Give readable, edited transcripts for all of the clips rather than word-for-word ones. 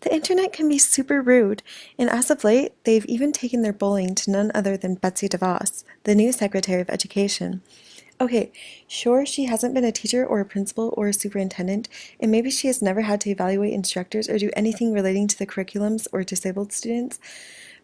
The internet can be super rude, and as of late, they've even taken their bullying to none other than Betsy DeVos, the new Secretary of Education. Okay, sure, she hasn't been a teacher or a principal or a superintendent, and maybe she has never had to evaluate instructors or do anything relating to the curriculums or disabled students,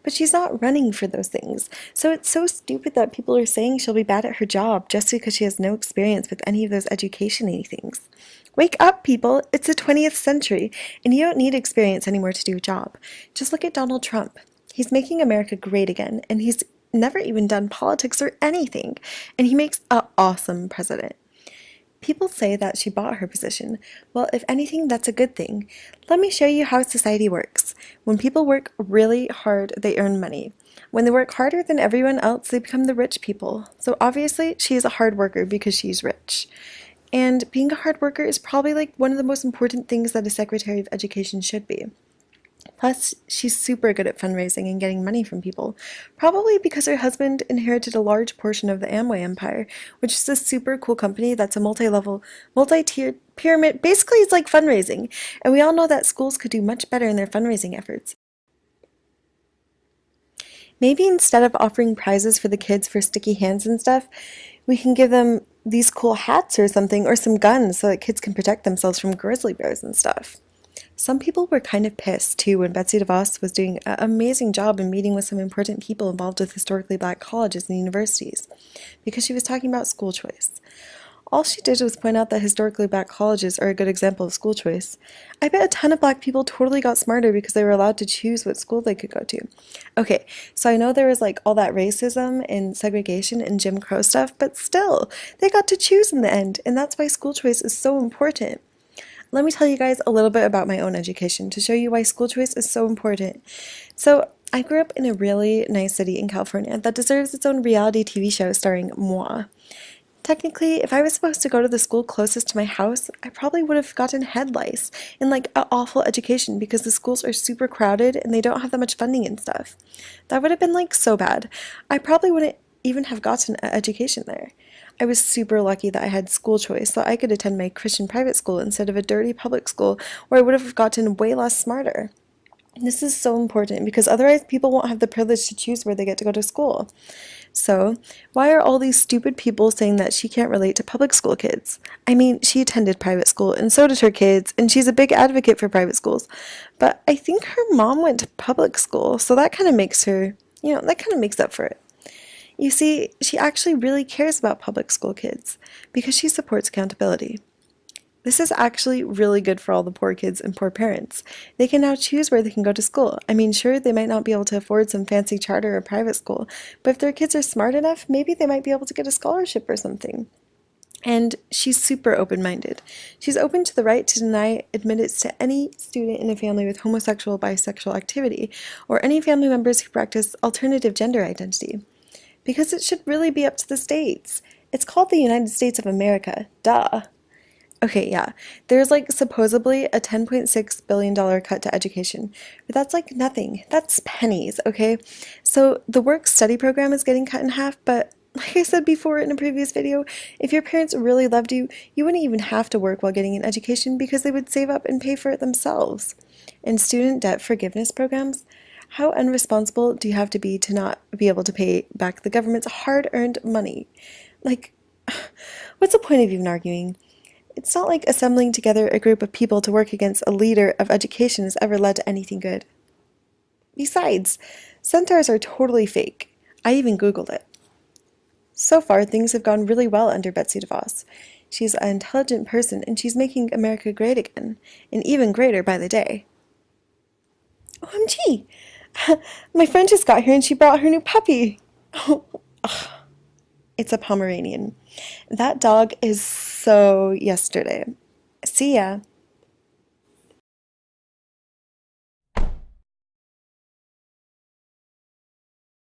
but she's not running for those things. So it's so stupid that people are saying she'll be bad at her job just because she has no experience with any of those education-y things. Wake up, people! It's the 20th century, and you don't need experience anymore to do a job. Just look at Donald Trump. He's making America great again, and he's never even done politics or anything, and he makes an awesome president. People say that she bought her position. Well, if anything, that's a good thing. Let me show you how society works. When people work really hard, they earn money. When they work harder than everyone else, they become the rich people. So obviously, she is a hard worker because she's rich. And being a hard worker is probably like one of the most important things that a Secretary of Education should be. Plus, she's super good at fundraising and getting money from people, probably because her husband inherited a large portion of the Amway empire, which is a super cool company that's a multi-level, multi-tiered pyramid. Basically, it's like fundraising, and we all know that schools could do much better in their fundraising efforts. Maybe instead of offering prizes for the kids for sticky hands and stuff, we can give them these cool hats or something, or some guns so that kids can protect themselves from grizzly bears and stuff. Some people were kind of pissed too when Betsy DeVos was doing an amazing job in meeting with some important people involved with historically black colleges and universities, because she was talking about school choice. All she did was point out that historically black colleges are a good example of school choice. I bet a ton of black people totally got smarter because they were allowed to choose what school they could go to. Okay, so I know there was like all that racism and segregation and Jim Crow stuff, but still, they got to choose in the end, and that's why school choice is so important. Let me tell you guys a little bit about my own education to show you why school choice is so important. So, I grew up in a really nice city in California that deserves its own reality TV show starring moi. Technically, if I was supposed to go to the school closest to my house, I probably would have gotten head lice and like an awful education because the schools are super crowded and they don't have that much funding and stuff. That would have been like so bad. I probably wouldn't even have gotten an education there. I was super lucky that I had school choice so I could attend my Christian private school instead of a dirty public school where I would have gotten way less smarter. This is so important because otherwise people won't have the privilege to choose where they get to go to school. So, why are all these stupid people saying that she can't relate to public school kids? I mean, she attended private school and so did her kids, and she's a big advocate for private schools. But I think her mom went to public school, so that kind of makes her, that kind of makes up for it. You see, she actually really cares about public school kids because she supports accountability. This is actually really good for all the poor kids and poor parents. They can now choose where they can go to school. I mean, sure, they might not be able to afford some fancy charter or private school, but if their kids are smart enough, maybe they might be able to get a scholarship or something. And she's super open-minded. She's open to the right to deny admittance to any student in a family with homosexual or bisexual activity, or any family members who practice alternative gender identity. Because it should really be up to the states. It's called the United States of America. Duh. Okay, yeah, there's like supposedly a $10.6 billion cut to education, but that's like nothing. That's pennies, okay? So the work-study program is getting cut in half, but like I said before in a previous video, if your parents really loved you, you wouldn't even have to work while getting an education because they would save up and pay for it themselves. And student debt forgiveness programs, how unresponsible do you have to be to not be able to pay back the government's hard-earned money? Like, what's the point of even arguing? It's not like assembling together a group of people to work against a leader of education has ever led to anything good. Besides, centaurs are totally fake. I even Googled it. So far, things have gone really well under Betsy DeVos. She's an intelligent person and she's making America great again, and even greater by the day. OMG! My friend just got here and she brought her new puppy. It's a Pomeranian. That dog is so yesterday. See ya.